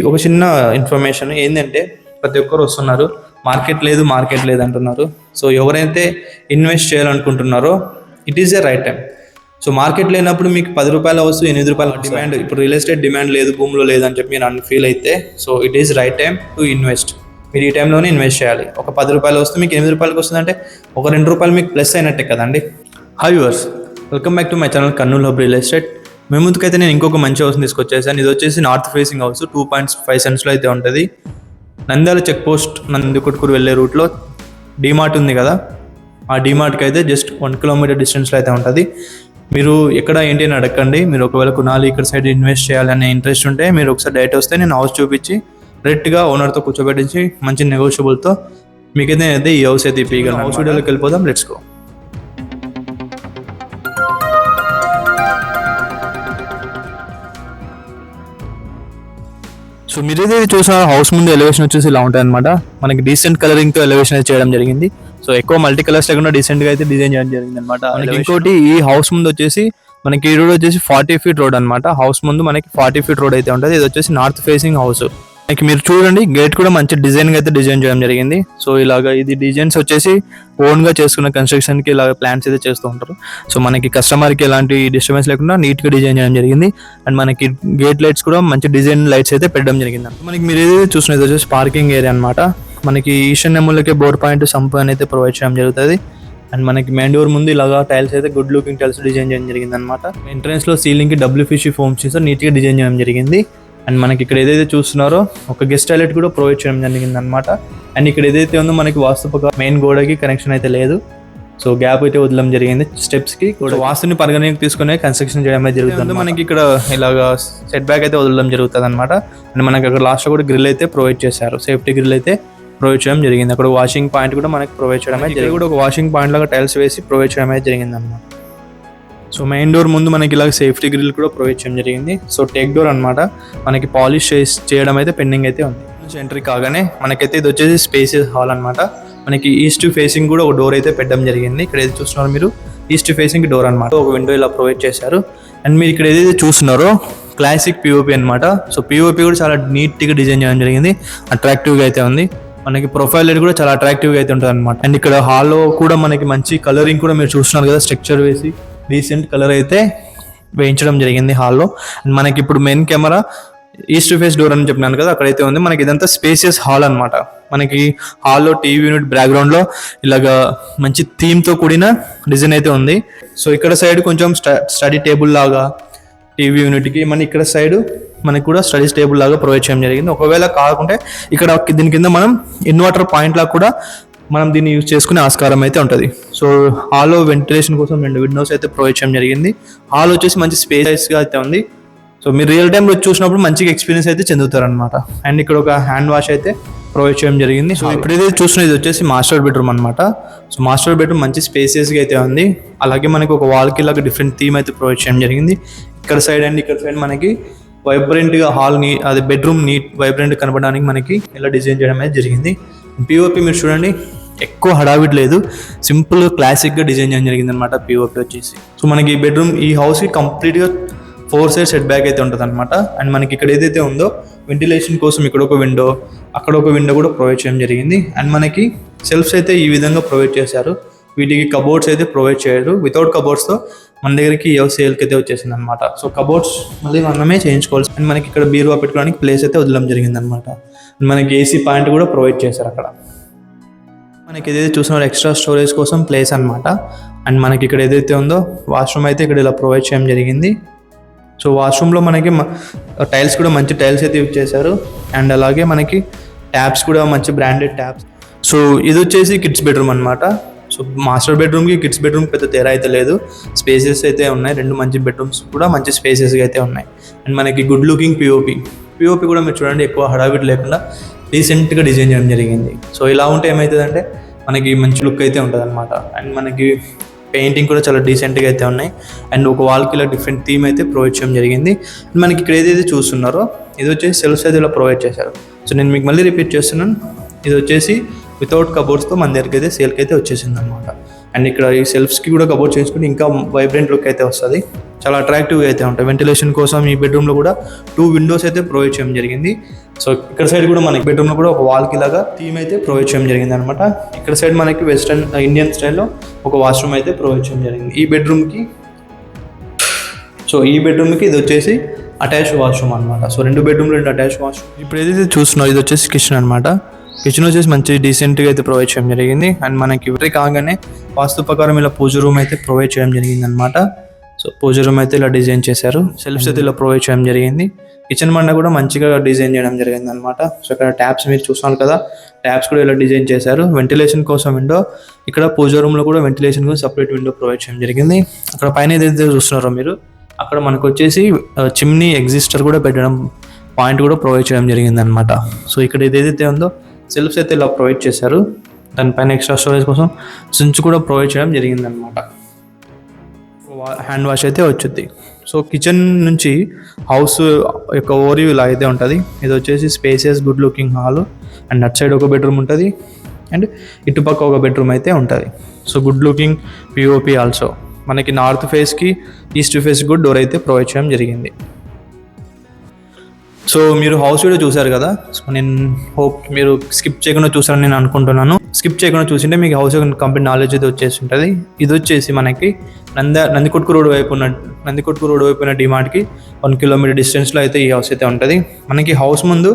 ఒక చిన్న ఇన్ఫర్మేషన్ ఏంటంటే ప్రతి ఒక్కరు వస్తున్నారు, మార్కెట్ లేదు అంటున్నారు. సో ఎవరైతే ఇన్వెస్ట్ చేయాలనుకుంటున్నారో it is a right time. So market లేనప్పుడు మీకు 10 రూపాయలు వస్తుంది, 8 రూపాయలు డిమాండ్, ఇప్పుడు రియల్ ఎస్టేట్ డిమాండ్ లేదు, భూమిలో లేదని చెప్పి మీరు ఫీల్ అయితే, so it is right time to invest. మీరు ఈ టైంలోనే ఇన్వెస్ట్ చేయాలి. ఒక 10 రూపాయలు వస్తే మీకు 8 రూపాయలకి వస్తుందంటే ఒక 2 రూపాయలు మీకు ప్లస్ అయినట్టే కదండి. Hi viewers, welcome back to my channel Kurnool hub real estate. మీ ముందుకైతే నేను ఇంకొక మంచి హౌస్ని తీసుకొచ్చేసాను. ఇది వచ్చేసి నార్త్ ఫేసింగ్ హౌస్, 2.5 సెంట్స్లో అయితే ఉంటుంది. నంద్యాల చెక్ పోస్ట్ నందికొట్కూరు వెళ్ళే రూట్లో డీమార్ట్ ఉంది కదా, ఆ డీమార్ట్కి అయితే జస్ట్ 1 కిలోమీటర్ డిస్టెన్స్లో అయితే ఉంటుంది. మీరు ఎక్కడ ఏంటి అని అడగండి. మీరు ఒకవేళ కొనాలి, ఇక్కడ సైడ్ ఇన్వెస్ట్ చేయాలనే ఇంట్రెస్ట్ ఉంటే మీరు ఒకసారి డైరెక్ట్ వస్తే నేను హౌస్ చూపించి డైరెక్ట్గా ఓనర్తో కూర్చోబెట్టించి మంచి నెగోషియబుల్తో మీకైతే నేనైతే ఈ హౌస్ అయితే ఇప్పగలను. హౌస్ వీడియోలోకి వెళ్ళిపోదాం, లెట్స్ గో. సో మీరైతే చూసిన హౌస్ ముందు ఎలివేషన్ వచ్చేసి ఇలా ఉంటుంది అనమాట. మనకి డీసెంట్ కలరింగ్తో ఎలివేషన్ అయితే చేయడం జరిగింది. సో ఎక్కువ మల్టీ కలర్స్ లేకుండా డీసెంట్గా అయితే డిజైన్ చేయడం జరిగింది అనమాట. ఇంకోటి ఈ హౌస్ ముందు వచ్చేసి మనకి ఈ రోడ్ వచ్చేసి 40 ఫీట్ రోడ్ అనమాట. హౌస్ ముందు మనకి 40 ఫీట్ రోడ్ అయితే ఉంటుంది. ఇది వచ్చేసి నార్త్ ఫేసింగ్ హౌస్. మనకి మీరు చూడండి, గేట్ కూడా మంచి డిజైన్గా అయితే డిజైన్ చేయడం జరిగింది. సో ఇలాగ ఇది డిజైన్స్ వచ్చేసి ఓన్గా చేసుకున్న కన్స్ట్రక్షన్కి ఇలాగ ప్లాన్స్ అయితే చేస్తూ ఉంటారు. సో మనకి కస్టమర్కి ఎలాంటి డిస్టర్బెన్స్ లేకుండా నీట్గా డిజైన్ చేయడం జరిగింది. అండ్ మనకి గేట్ లైట్స్ కూడా మంచి డిజైన్ లైట్స్ అయితే పెట్టడం జరిగింది. మనకి మీరు ఏదైతే చూసినది వచ్చేసి పార్కింగ్ ఏరియా అనమాట. మనకి ఈశాన్యములకే బోర్ పాయింట్, సంప్ అయితే ప్రొవైడ్ చేయడం జరుగుతుంది. అండ్ మనకి మెయిన్ డోర్ ముందు ఇలాగా టైల్స్ అయితే గుడ్ లుకింగ్ టైల్స్ డిజైన్ చేయడం జరిగింది అనమాట. ఎంట్రన్స్ లో సీలింగ్ కి WPC ఫోమ్స్ నీట్గా డిజైన్ చేయడం జరిగింది. అండ్ మనకి ఇక్కడ ఏదైతే చూస్తున్నారో ఒక గెస్ట్ టాయిలెట్ కూడా ప్రొవైడ్ చేయడం జరిగింది అనమాట. అండ్ ఇక్కడ ఏదైతే ఉందో మనకి వాస్తుపక మెయిన్ గోడకి కనెక్షన్ అయితే లేదు. సో గ్యాప్ అయితే వదలడం జరిగింది స్టెప్స్ కి. వాస్తుని పరిగణనకి తీసుకునే కన్స్ట్రక్షన్ చేయడం అయితే జరుగుతుంది. మనకి ఇక్కడ ఇలాగా సెట్ బ్యాక్ అయితే వదలడం జరుగుతుంది అనమాట. అండ్ మనకి అక్కడ లాస్ట్ కూడా గ్రిల్ అయితే ప్రొవైడ్ చేశారు, సేఫ్టీ గ్రిల్ అయితే ప్రొవైడ్ చేయడం జరిగింది. అక్కడ వాషింగ్ పాయింట్ కూడా మనకి ప్రొవైడ్ చేయడం అయితే జరిగింది. కూడా ఒక వాషింగ్ పాయింట్ లాగా టైల్స్ వేసి ప్రొవైడ్ చేయడం అయితే జరిగింది అనమాట. సో మెయిన్ డోర్ ముందు మనకి ఇలాగ సేఫ్టీ గ్రిల్ కూడా ప్రొవైడ్ చేయడం జరిగింది. సో టేక్ డోర్ అనమాట, మనకి పాలిష్ చేయడం అయితే పెండింగ్ అయితే ఉంది. ఎంట్రీ కాగానే మనకైతే ఇది వచ్చేసి స్పేసియస్ హాల్ అనమాట. మనకి ఈస్ట్ ఫేసింగ్ కూడా ఒక డోర్ అయితే పెట్టడం జరిగింది. ఇక్కడ ఏది చూస్తున్నారు మీరు, ఈస్ట్ ఫేసింగ్ డోర్ అనమాట. ఒక విండో ఇలా ప్రొవైడ్ చేశారు. అండ్ మీరు ఇక్కడ ఏదైతే చూస్తున్నారో క్లాసిక్ POP అనమాట. సో POP కూడా చాలా నీట్గా డిజైన్ చేయడం జరిగింది, అట్రాక్టివ్గా అయితే ఉంది. మనకి ప్రొఫైల్ లైట్ కూడా చాలా అట్రాక్టివ్గా అయితే ఉంటుంది అనమాట. అండ్ ఇక్కడ హాల్లో కూడా మనకి మంచి కలరింగ్ కూడా మీరు చూస్తున్నారు కదా, స్ట్రక్చర్ వేసి డీసెంట్ కలర్ అయితే వేయించడం జరిగింది హాల్లో. అండ్ మనకి ఇప్పుడు main camera east face door అని చెప్పినాను కదా, అక్కడైతే ఉంది. మనకి ఇదంతా స్పేసియస్ హాల్ అనమాట. మనకి హాల్లో టీవీ యూనిట్ బ్యాక్గ్రౌండ్లో ఇలాగా మంచి థీమ్తో కూడిన డిజైన్ అయితే ఉంది. సో ఇక్కడ సైడ్ కొంచెం స్టడీ టేబుల్ లాగా టీవీ యూనిట్కి, మన ఇక్కడ సైడ్ మనకి కూడా స్టడీస్ టేబుల్ లాగా ప్రొవైడ్ చేయడం జరిగింది. ఒకవేళ కాకుంటే ఇక్కడ దీని కింద మనం ఇన్వర్టర్ పాయింట్ లాగా కూడా మనం దీన్ని యూజ్ చేసుకునే ఆస్కారం అయితే ఉంటుంది. సో హాల్లో వెంటిలేషన్ కోసం 2 విండోస్ అయితే ప్రొవైడ్ చేయడం జరిగింది. హాల్ వచ్చేసి మంచి స్పేసెస్గా అయితే ఉంది. సో మీరు రియల్ టైంలో చూసినప్పుడు మంచిగా ఎక్స్పీరియన్స్ అయితే చెందుతారు అనమాట. అండ్ ఇక్కడ ఒక హ్యాండ్ వాష్ అయితే ప్రొవైడ్ చేయడం జరిగింది. సో ఇప్పుడు ఏదైతే చూసినది వచ్చేసి మాస్టర్ బెడ్రూమ్ అనమాట. సో మాస్టర్ బెడ్రూమ్ మంచి స్పేసెస్గా అయితే ఉంది. అలాగే మనకి ఒక వాల్కి ఇలాగ డిఫరెంట్ థీమ్ అయితే ప్రొవైడ్ చేయడం జరిగింది. ఇక్కడ సైడ్ అండ్ ఇక్కడ సైడ్ మనకి వైబ్రెంట్గా హాల్ అది బెడ్రూమ్ వైబ్రెంట్ కనపడడానికి మనకి ఇలా డిజైన్ చేయడం అయితే జరిగింది. POP మీరు చూడండి, ఎక్కువ హడావిడి లేదు, సింపుల్ క్లాసిక్గా డిజైన్ చేయడం జరిగింది అనమాట POP వచ్చేసి. సో మనకి ఈ బెడ్రూమ్ ఈ హౌస్కి కంప్లీట్గా 4 సైడ్ సెట్ బ్యాక్ అయితే ఉంటుంది అనమాట. అండ్ మనకి ఇక్కడ ఏదైతే ఉందో వెంటిలేషన్ కోసం ఇక్కడ ఒక విండో, అక్కడ ఒక విండో కూడా ప్రొవైడ్ చేయడం జరిగింది. అండ్ మనకి సెల్ఫ్స్ అయితే ఈ విధంగా ప్రొవైడ్ చేశారు. వీటికి కబోర్డ్స్ అయితే ప్రొవైడ్ చేయరు. వితౌట్ కబోర్డ్స్తో మన దగ్గరికి సేల్కి అయితే వచ్చేసింది అనమాట. సో కబోర్డ్స్ మళ్ళీ మనమే చేయించుకోవాలి. అండ్ మనకి ఇక్కడ బీరువా పెట్టుకోవడానికి ప్లేస్ అయితే వదలడం జరిగింది అనమాట. అండ్ మనకి AC పాయింట్ కూడా ప్రొవైడ్ చేశారు అక్కడ. మనకి ఏదైతే చూసిన ఎక్స్ట్రా స్టోరేజ్ కోసం ప్లేస్ అనమాట. అండ్ మనకి ఇక్కడ ఏదైతే ఉందో వాష్రూమ్ అయితే ఇక్కడ ఇలా ప్రొవైడ్ చేయడం జరిగింది. సో వాష్రూమ్లో మనకి టైల్స్ కూడా మంచి టైల్స్ అయితే యూజ్ చేశారు. అండ్ అలాగే మనకి ట్యాప్స్ కూడా మంచి బ్రాండెడ్ ట్యాప్స్. సో ఇది వచ్చేసి కిడ్స్ బెడ్రూమ్ అనమాట. సో మాస్టర్ బెడ్రూమ్కి కిడ్స్ బెడ్రూమ్ పెద్ద తేడా అయితే లేదు, స్పేసెస్ అయితే ఉన్నాయి. 2 మంచి బెడ్రూమ్స్ కూడా మంచి స్పేసెస్గా అయితే ఉన్నాయి. అండ్ మనకి గుడ్ లుకింగ్ POP కూడా మీరు చూడండి, ఎక్కువ హడావిడి లేకుండా డీసెంట్గా డిజైన్ చేయడం జరిగింది. సో ఇలా ఉంటే ఏమవుతుందంటే మనకి మంచి లుక్ అయితే ఉంటుంది అనమాట. అండ్ మనకి పెయింటింగ్ కూడా చాలా డీసెంట్గా అయితే ఉన్నాయి. అండ్ ఒక వాల్కి ఇలా డిఫరెంట్ థీమ్ అయితే ప్రొవైడ్ చేయడం జరిగింది. అండ్ మనకి ఇక్కడ ఏదైతే చూస్తున్నారో ఇది వచ్చేసి సెల్ఫ్స్ అయితే ఇలా ప్రొవైడ్ చేశారు. సో నేను మీకు మళ్ళీ రిపీట్ చేస్తున్నాను, ఇది వచ్చేసి వితౌట్ కబోర్డ్స్తో మన దగ్గరికి అయితే సేల్కి అయితే వచ్చేసింది అనమాట. అండ్ ఇక్కడ ఈ సెల్ఫ్స్కి కూడా కబోర్డ్ చేసుకుంటే ఇంకా వైబ్రెంట్ లుక్ అయితే వస్తుంది, చాలా అట్రాక్టివ్గా అయితే ఉంటాయి. వెంటిలేషన్ కోసం ఈ బెడ్రూమ్లో కూడా 2 విండోస్ అయితే ప్రొవైడ్ చేయడం జరిగింది. సో ఇక్కడ సైడ్ కూడా మనకి బెడ్రూమ్లో కూడా ఒక వాల్కి లాగా థీమ్ అయితే ప్రొవైడ్ చేయడం జరిగింది అనమాట. ఇక్కడ సైడ్ మనకి వెస్టర్న్ ఇండియన్ స్టైల్లో ఒక వాష్రూమ్ అయితే ప్రొవైడ్ చేయడం జరిగింది ఈ బెడ్రూమ్కి. సో ఈ బెడ్రూమ్కి ఇది వచ్చేసి అటాచ్ వాష్రూమ్ అనమాట. సో 2 బెడ్రూమ్లు 2 అటాచ్ వాష్రూమ్. ఇప్పుడు ఏదైతే చూస్తున్నావు ఇది వచ్చేసి కిచెన్ అనమాట. కిచెన్ వచ్చేసి మంచి డీసెంట్గా అయితే ప్రొవైడ్ చేయడం జరిగింది. అండ్ మనకి ఎవరి కాగానే వాస్తు ప్రకారం ఇలా పూజ రూమ్ అయితే ప్రొవైడ్ చేయడం జరిగింది అనమాట. సో పూజ రూమ్ అయితే ఇలా డిజైన్ చేశారు, సెల్ఫ్స్ అయితే ఇలా ప్రొవైడ్ చేయడం జరిగింది. కిచెన్ మండ కూడా మంచిగా డిజైన్ చేయడం జరిగింది అనమాట. సో ఇక్కడ ట్యాప్స్ మీరు చూస్తున్నారు కదా, ట్యాప్స్ కూడా ఇలా డిజైన్ చేశారు. వెంటిలేషన్ కోసం విండో, ఇక్కడ పూజ రూమ్లో కూడా వెంటిలేషన్ కోసం సపరేట్ విండో ప్రొవైడ్ చేయడం జరిగింది. అక్కడ పైన ఏదైతే చూస్తున్నారో మీరు, అక్కడ మనకు వచ్చేసి చిమ్నీ ఎగ్జిస్టర్ కూడా పెట్టడం పాయింట్ కూడా ప్రొవైడ్ చేయడం జరిగింది అనమాట. సో ఇక్కడ ఏదైతే ఉందో సెల్ఫ్స్ అయితే ఇలా ప్రొవైడ్ చేశారు. దానిపైన ఎక్స్ట్రా స్టోరేజ్ కోసం సించ్ కూడా ప్రొవైడ్ చేయడం జరిగింది అనమాట. హ్యాండ్ వాష్ అయితే వచ్చుద్ది. సో కిచెన్ నుంచి హౌస్ యొక్క ఓరియూ ఇలా అయితే ఉంటుంది. ఇది వచ్చేసి spacious good looking hall, and at side ఒక బెడ్రూమ్ ఉంటుంది, అండ్ ఇటుపక్క ఒక బెడ్రూమ్ అయితే ఉంటుంది. So good looking POP also. మనకి నార్త్ ఫేస్కి ఈస్ట్ ఫేస్ కూడా డోర్ అయితే ప్రొవైడ్ చేయడం జరిగింది. సో మీరు హౌస్ వీడియో చూసారు కదా, సో నేను హోప్ మీరు స్కిప్ చేయకుండా చూసారని నేను అనుకుంటున్నాను. స్కిప్ చేయకుండా చూసింటే మీకు హౌస్ కంప్లీట్ నాలెడ్జ్ అయితే వచ్చేసి ఉంటుంది. ఇది వచ్చేసి మనకి నందికొట్కు రోడ్ వైపున డిమార్ట్కి 1 కిలోమీటర్ డిస్టెన్స్లో అయితే ఈ హౌస్ అయితే ఉంటుంది. మనకి హౌస్ ముందు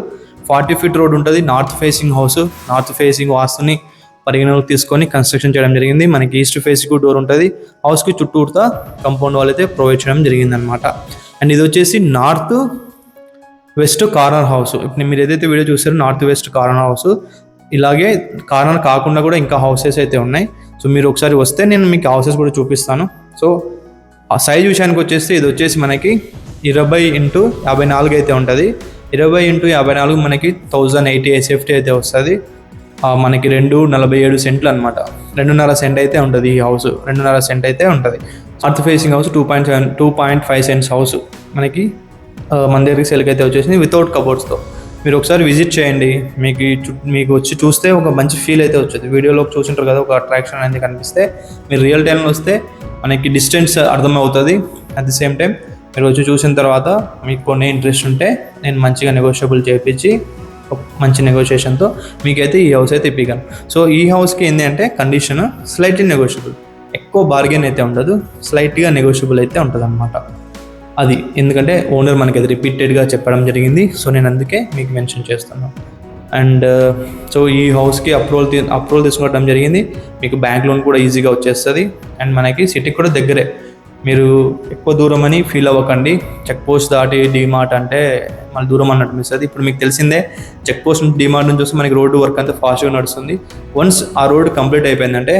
40 ఫీట్ రోడ్ ఉంటుంది. North facing house, north facing వాస్తుని పరిగణలోకి తీసుకొని కన్స్ట్రక్షన్ చేయడం జరిగింది. మనకి ఈస్ట్ ఫేస్కి డోర్ ఉంటుంది. హౌస్కి చుట్టూతా కాంపౌండ్ వాల్ అయితే ప్రొవైడ్ చేయడం జరిగింది అనమాట. అండ్ ఇది వచ్చేసి నార్త్ వెస్ట్ కార్నర్ హౌస్. ఇప్పుడు మీరు ఏదైతే వీడియో చూసారో నార్త్ వెస్ట్ కార్నర్ హౌస్, ఇలాగే కార్నర్ కాకుండా కూడా ఇంకా హౌసెస్ అయితే ఉన్నాయి. సో మీరు ఒకసారి వస్తే నేను మీకు హౌసెస్ కూడా చూపిస్తాను. సో ఆ సైజ్ విషయానికి వచ్చేసి ఇది వచ్చేసి మనకి 20x54 అయితే ఉంటుంది. 20x54 మనకి 1080 SFT అయితే వస్తుంది. మనకి 247 సెంట్లు అనమాట. 2.5 సెంట్ అయితే ఉంటుంది ఈ హౌస్, 2.5 సెంట్ అయితే ఉంటుంది. North facing house 2.5 cents house మనకి మన దగ్గరికి సెల్కి అయితే వచ్చేసింది వితౌట్ కబోర్డ్స్తో. మీరు ఒకసారి విజిట్ చేయండి, మీకు వచ్చి చూస్తే ఒక మంచి ఫీల్ అయితే వచ్చేది. వీడియోలో చూసింటారు కదా, ఒక అట్రాక్షన్ అనేది కనిపిస్తే మీరు రియల్ టైంలో వస్తే మనకి డిస్టెన్స్ అర్థమవుతుంది. అట్ ది సేమ్ టైం మీరు వచ్చి చూసిన తర్వాత మీకు కొన్ని ఇంట్రెస్ట్ ఉంటే నేను మంచిగా నెగోషియబుల్ చేయించి మంచి నెగోషియేషన్తో మీకైతే ఈ హౌస్ అయితే ఇప్పిగాను. సో ఈ హౌస్కి ఏంటి అంటే కండిషన్ స్లైట్లీ నెగోషియబుల్, ఎక్కువ బార్గెన్ అయితే ఉండదు, స్లైట్గా నెగోషియబుల్ అయితే ఉంటుంది అనమాట. అది ఎందుకంటే ఓనర్ మనకి అది రిపీటెడ్గా చెప్పడం జరిగింది. సో నేను అందుకే మీకు మెన్షన్ చేస్తున్నాను. అండ్ సో ఈ హౌస్కి అప్రూవల్ తీసుకోవడం జరిగింది. మీకు బ్యాంక్ లోన్ కూడా ఈజీగా వచ్చేస్తుంది. అండ్ మనకి సిటీకి కూడా దగ్గరే, మీరు ఎక్కువ దూరం అని ఫీల్ అవ్వకండి. చెక్ పోస్ట్ దాటి డిమార్ట్ అంటే మళ్ళీ దూరం అన్నట్టు మిస్తుంది. ఇప్పుడు మీకు తెలిసిందే, చెక్ పోస్ట్ నుంచి డిమార్ట్ నుంచి వస్తే మనకి రోడ్డు వర్క్ అంతా ఫాస్ట్గా నడుస్తుంది. వన్స్ ఆ రోడ్ కంప్లీట్ అయిపోయిందంటే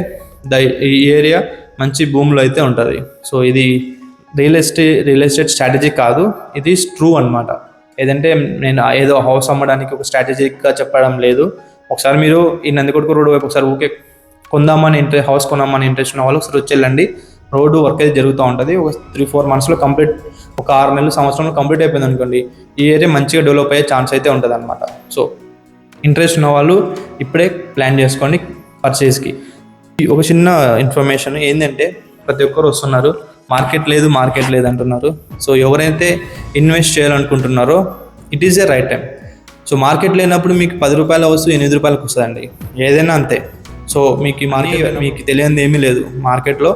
ఈ ఏరియా మంచి భూమిలో అయితే ఉంటుంది. సో ఇది రియల్ ఎస్టేట్ స్ట్రాటజీ కాదు, ఇది ట్రూ అనమాట. ఏదంటే నేను ఏదో హౌస్ అమ్మడానికి ఒక స్ట్రాటజీగా చెప్పడం లేదు. ఒకసారి మీరు ఈ నందికొట్కు రోడ్డు వైపు ఒకసారి ఊకే హౌస్ కొన్నామని ఇంట్రెస్ట్ ఉన్న వాళ్ళు ఒకసారి వచ్చి వెళ్ళండి. రోడ్డు వర్క్ అయితే జరుగుతూ ఉంటుంది. ఒక 3-4 మంత్స్లో కంప్లీట్, ఒక 6 నెలలు సంవత్సరంలో కంప్లీట్ అయిపోయింది అనుకోండి, ఈ ఏరియా మంచిగా డెవలప్ అయ్యే ఛాన్స్ అయితే ఉంటుంది అనమాట. సో ఇంట్రెస్ట్ ఉన్న వాళ్ళు ఇప్పుడే ప్లాన్ చేసుకోండి పర్చేస్కి. ఒక చిన్న ఇన్ఫర్మేషన్ ఏంటంటే, ప్రతి ఒక్కరు వస్తున్నారు మార్కెట్ లేదు అంటున్నారు. సో ఎవరైతే ఇన్వెస్ట్ చేయాలనుకుంటున్నారో it is a right time. So market లేనప్పుడు మీకు 10 రూపాయల వస్తువు 8 రూపాయలకు వస్తుందండి, ఏదైనా అంతే. సో మీకు తెలియనిది ఏమీ లేదు మార్కెట్లో.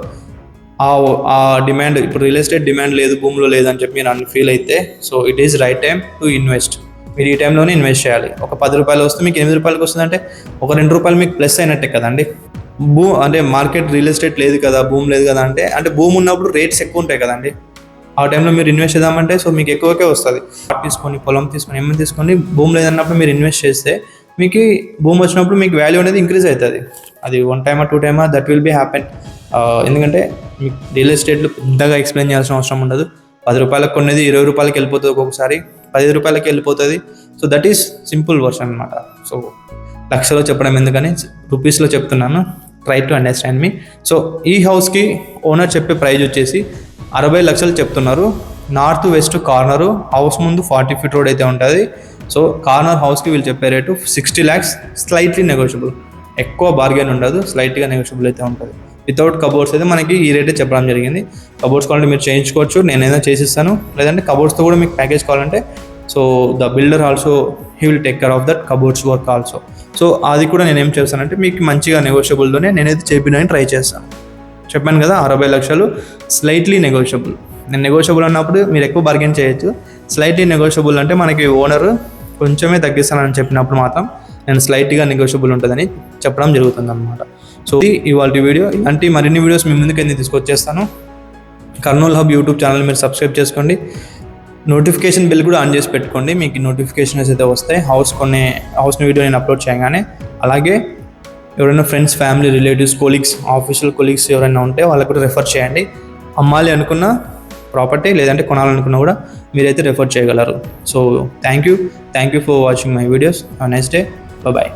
ఆ డిమాండ్, ఇప్పుడు రియల్ ఎస్టేట్ డిమాండ్ లేదు, భూమిలో లేదని చెప్పి మీరు ఫీల్ అయితే, so it is right time to invest. మీరు ఈ టైంలోనే ఇన్వెస్ట్ చేయాలి. ఒక 10 రూపాయలు వస్తే మీకు 8 రూపాయలకు వస్తుందంటే ఒక 2 రూపాయలు మీకు ప్లస్ అయినట్టే కదండి. అంటే మార్కెట్ రియల్ ఎస్టేట్ లేదు కదా, భూమి లేదు కదా అంటే భూమి ఉన్నప్పుడు రేట్స్ ఎక్కువ ఉంటాయి కదండి. ఆ టైంలో మీరు ఇన్వెస్ట్ చేద్దామంటే సో మీకు ఎక్కువకే వస్తుంది. తీసుకొని పొలం తీసుకొని ఏమైనా తీసుకొని భూమి లేదన్నప్పుడు మీరు ఇన్వెస్ట్ చేస్తే మీకు భూమి వచ్చినప్పుడు మీకు వాల్యూ అనేది ఇంక్రీజ్ అవుతుంది. అది 1 టైమా 2 టైమా దట్ విల్ బీ హ్యాపెన్. ఎందుకంటే మీకు రియల్ ఎస్టేట్లో పెద్దగా ఎక్స్ప్లెయిన్ చేయాల్సిన అవసరం ఉండదు. 10 రూపాయలకు కొనేది 20 రూపాయలకి వెళ్ళిపోతుంది, ఒక్కొక్కసారి 15 రూపాయలకి వెళ్ళిపోతుంది. So that is simple version అనమాట. సో లక్షలో చెప్పడం ఎందుకని రూపీస్లో చెప్తున్నాను, try to understand me. So ఈ హౌస్కి ఓనర్ చెప్పే ప్రైజ్ వచ్చేసి 60 లక్షలు చెప్తున్నారు. నార్త్ వెస్ట్ కార్నరు, హౌస్ ముందు 40 ఫీట్ రోడ్ అయితే ఉంటుంది. సో కార్నర్ హౌస్కి వీళ్ళు చెప్పే రేటు 60 lakhs, స్లైట్లీ నెగోషియబుల్, ఎక్కువ బార్గెన్ ఉండదు, స్లైట్గా నెగోషియబుల్ అయితే ఉంటుంది. వితౌట్ కబోర్డ్స్ అయితే మనకి ఈ రేటే చెప్పడం జరిగింది. కబోర్డ్స్ కావాలంటే మీరు చేయించుకోవచ్చు, నేనైనా చేసిస్తాను. లేదంటే కబోర్డ్స్తో కూడా మీకు ప్యాకేజ్ కావాలంటే so the builder also he will take care of that cupboards work also. So అది కూడా నేనేం చేస్తానంటే మీకు మంచిగా నెగోషియబుల్తోనే నేనైతే చేపించడానికి ట్రై చేస్తాను. చెప్పాను కదా 60 లక్షలు స్లైట్లీ నెగోషియబుల్. నేను నెగోషియబుల్ అన్నప్పుడు మీరు ఎక్కువ బార్గెన్ చేయొచ్చు. స్లైట్లీ నెగోషియబుల్ అంటే మనకి ఓనర్ కొంచెమే తగ్గిస్తానని చెప్పినప్పుడు మాత్రం నేను స్లైట్గా నెగోషియబుల్ ఉంటుందని చెప్పడం జరుగుతుంది అనమాట. సో ఇది ఇవాళ వీడియో. ఇలాంటి మరిన్ని వీడియోస్ మీ ముందుకు ఎందుకు తీసుకొచ్చేస్తాను. కర్నూల్ హబ్ యూట్యూబ్ ఛానల్ మీరు సబ్స్క్రైబ్ చేసుకోండి, నోటిఫికేషన్ బిల్ కూడా ఆన్ చేసి పెట్టుకోండి, మీకు నోటిఫికేషన్స్ అయితే వస్తాయి హౌస్ని వీడియో నేను అప్లోడ్ చేయగానే. అలాగే ఎవరైనా friends, family, relatives, colleagues, official colleagues ఎవరైనా ఉంటే వాళ్ళకు కూడా రెఫర్ చేయండి. అమ్మాలి అనుకున్న ప్రాపర్టీ లేదంటే కొనాలనుకున్నా కూడా మీరైతే రెఫర్ చేయగలరు. So thank you for watching my videos. Nice day. Bye.